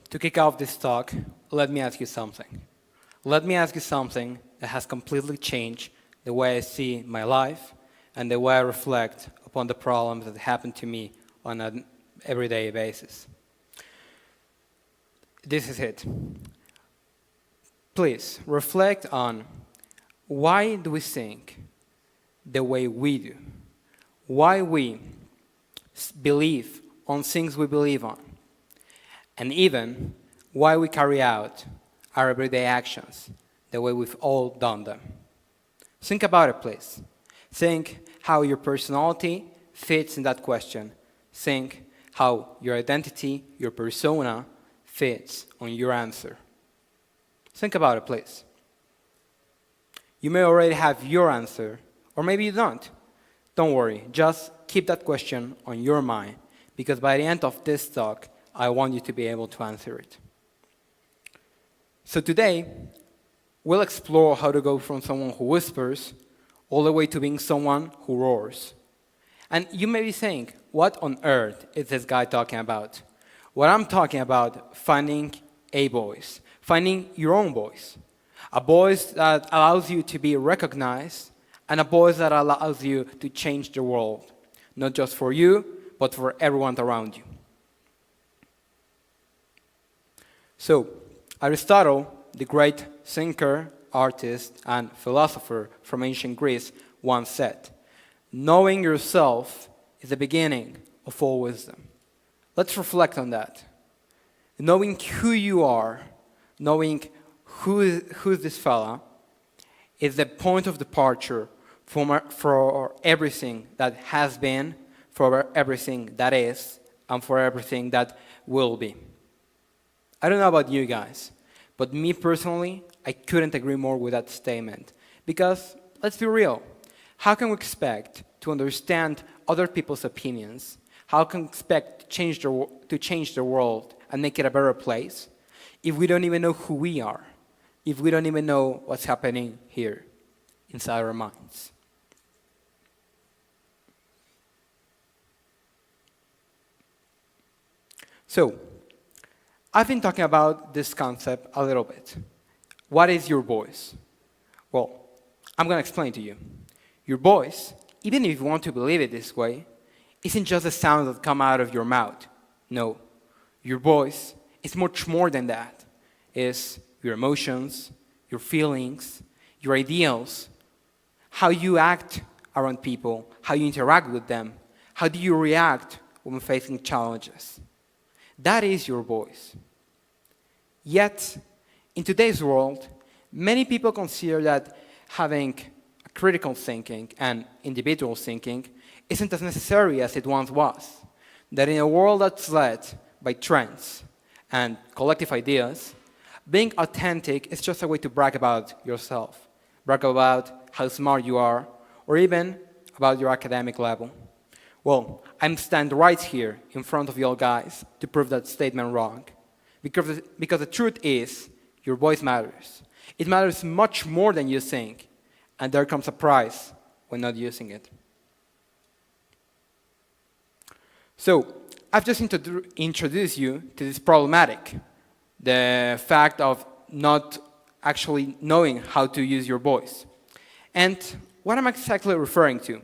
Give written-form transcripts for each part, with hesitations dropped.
to kick off this talk, let me ask you something. Let me ask you something that has completely changed the way I see my life and the way I reflect upon the problems that happen to me on an everyday basis. This is it. Please reflect on why do we think the way we do? Why we believe on things we believe on? And even why we carry out our everyday actions the way we've all done them. Think about it, please. Think how your personality fits in that question. Think how your identity, your persona, fits on your answer. Think about it, please. You may already have your answer, or maybe you don't. Don't worry, just keep that question on your mind, because by the end of this talk, I want you to be able to answer it. So today, we'll explore how to go from someone who whispers all the way to being someone who roars. And you may be saying, what on earth is this guy talking about? What I'm talking about, finding a voice, finding your own voice. A voice that allows you to be recognized, and a voice that allows you to change the world, not just for you, but for everyone around you. So, Aristotle, the great thinker, artist, and philosopher from ancient Greece, once said, "Knowing yourself is the beginning of all wisdom." Let's reflect on that. Knowing who you are, knowing who's this fella, is the point of departure for everything that has been, for everything that is, and for everything that will be. I don't know about you guys, but me personally, I couldn't agree more with that statement. Because, let's be real, how can we expect to understand other people's opinions? How can we expect to change the world and make it a better place if we don't even know who we are? If we don't even know what's happening here inside our minds? So, I've been talking about this concept a little bit. What is your voice? Well, I'm going to explain to you. Your voice, even if you want to believe it this way, isn't just the sound that come out of your mouth. No. Your voice is much more than that. It's your emotions, your feelings, your ideals, how you act around people, how you interact with them, how do you react when facing challenges. That is your voice. Yet, in today's world, many people consider that having critical thinking and individual thinking isn't as necessary as it once was. That in a world that's led by trends and collective ideas, being authentic is just a way to brag about yourself, brag about how smart you are, or even about your academic level. Well, I'm standing right here in front of you all guys to prove that statement wrong. Because the truth is, your voice matters. It matters much more than you think, and there comes a price when not using it. So, I've just introduced you to this problematic, the fact of not actually knowing how to use your voice. And what am I exactly referring to?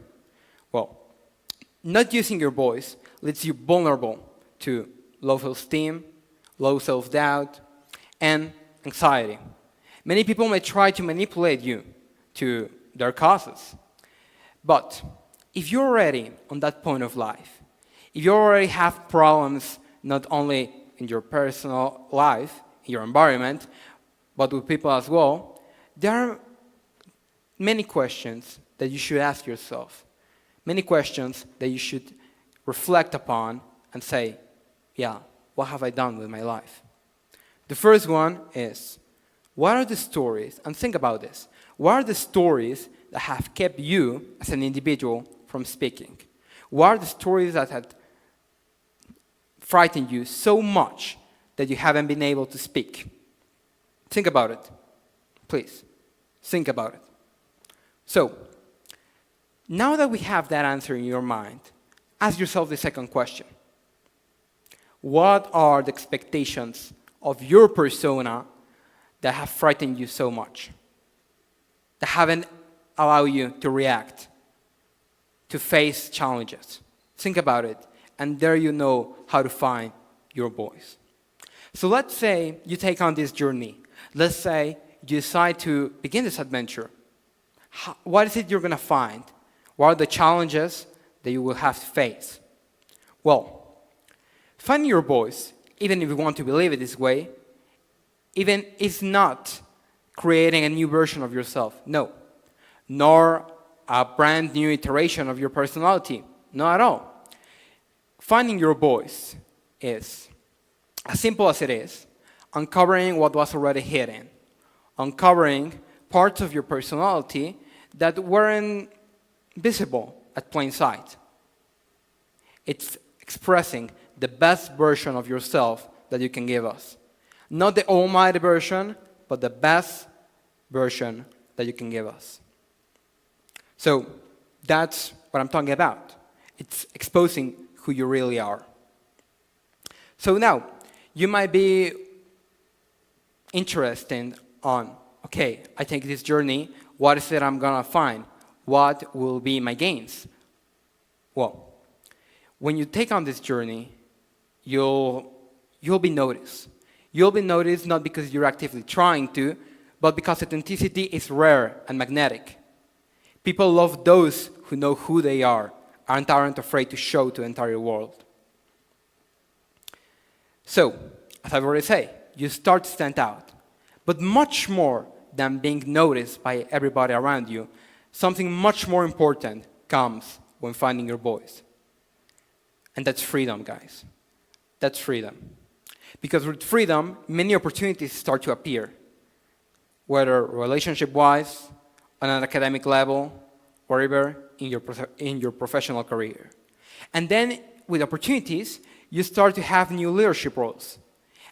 Well, not using your voice leaves you vulnerable to low self-esteem, low self-doubt, and anxiety. Many people may try to manipulate you to their causes. But if you're already on that point of life, if you already have problems not only in your personal life, in your environment, but with people as well, there are many questions that you should ask yourself. Many questions that you should reflect upon and say, yeah, what have I done with my life? The first one is, what are the stories, and think about this, what are the stories that have kept you as an individual from speaking? What are the stories that had frightened you so much that you haven't been able to speak? Think about it. Please, think about it. So, now that we have that answer in your mind, ask yourself the second question. What are the expectations of your persona that have frightened you so much, that haven't allowed you to react, to face challenges? Think about it, and there you know how to find your voice. So let's say you take on this journey. Let's say you decide to begin this adventure. What is it you're going to find? What are the challenges that you will have to face? Well, finding your voice, even if you want to believe it this way, even is not creating a new version of yourself. No. Nor a brand new iteration of your personality. Not at all. Finding your voice is, as simple as it is, uncovering what was already hidden. Uncovering parts of your personality that weren't visible at plain sight. It's expressing the best version of yourself that you can give us. Not the almighty version, but the best version that you can give us. So that's what I'm talking about. It's exposing who you really are. So now, you might be interested on, okay, I take this journey, what is it I'm going to find? What will be my gains? Well, when you take on this journey, you'll be noticed. You'll be noticed not because you're actively trying to, but because authenticity is rare and magnetic. People love those who know who they are and aren't afraid to show to the entire world. So, as I've already said, you start to stand out. But much more than being noticed by everybody around you, something much more important comes when finding your voice. And that's freedom, guys. That's freedom. Because with freedom, many opportunities start to appear, whether relationship-wise, on an academic level, or even in your professional career. And then with opportunities, you start to have new leadership roles.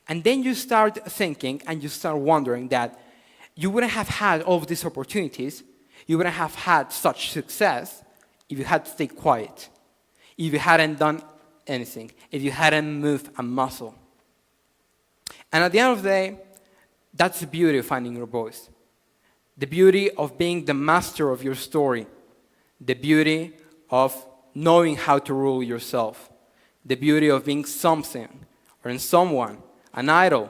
And then you start thinking and you start wondering that you wouldn't have had all of these opportunities, you wouldn't have had such success if you had stayed quiet, if you hadn't done anything, if you hadn't moved a muscle. And at the end of the day, that's the beauty of finding your voice. The beauty of being the master of your story. The beauty of knowing how to rule yourself. The beauty of being something or in someone, an idol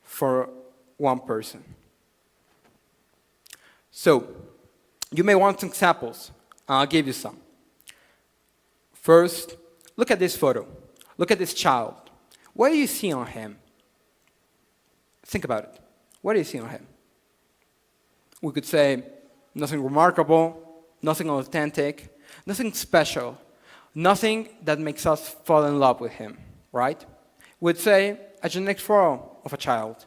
for one person. So, you may want some examples. I'll give you some. First, look at this photo. Look at this child. What do you see on him? Think about it. What do you see on him? We could say nothing remarkable, nothing authentic, nothing special, nothing that makes us fall in love with him, right? We'd say a genetic photo of a child.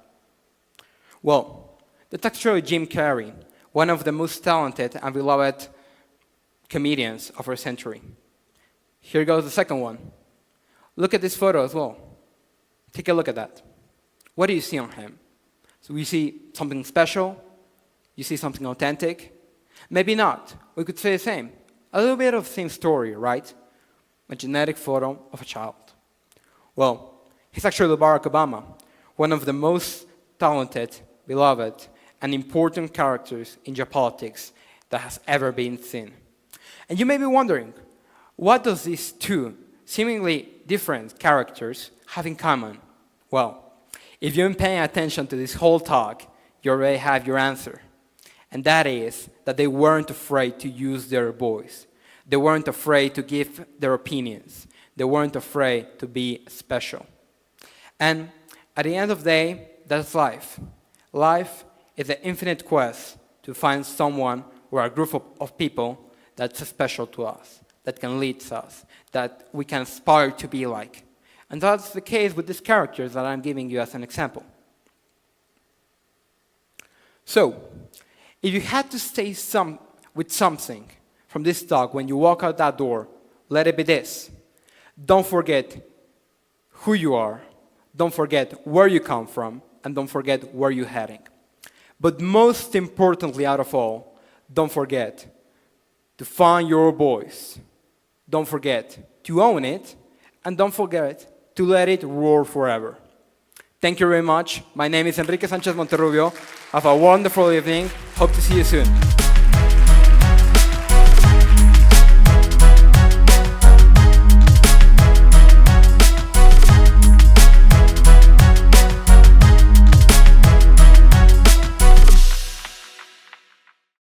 Well, that's actually Jim Carrey, one of the most talented and beloved comedians of our century. Here goes the second one. Look at this photo as well. Take a look at that. What do you see on him? So we see something special, you see something authentic. Maybe not. We could say the same. A little bit of the same story, right? A genetic photo of a child. Well, he's actually Barack Obama, one of the most talented, beloved, and important characters in geopolitics that has ever been seen. And you may be wondering, what does these two seemingly different characters have in common? Well, if you've been paying attention to this whole talk, you already have your answer. And that is that they weren't afraid to use their voice. They weren't afraid to give their opinions. They weren't afraid to be special. And at the end of the day, that's life. Life is an infinite quest to find someone or a group of people that's special to us, that can lead us, that we can aspire to be like. And that's the case with these characters that I'm giving you as an example. So, if you had to say with something from this talk when you walk out that door, let it be this. Don't forget who you are, don't forget where you come from, and don't forget where you're heading. But most importantly out of all, don't forget to find your voice. Don't forget to own it, and don't forget to let it roar forever. Thank you very much. My name is Enrique Sanchez Monterrubio. Have a wonderful evening. Hope to see you soon.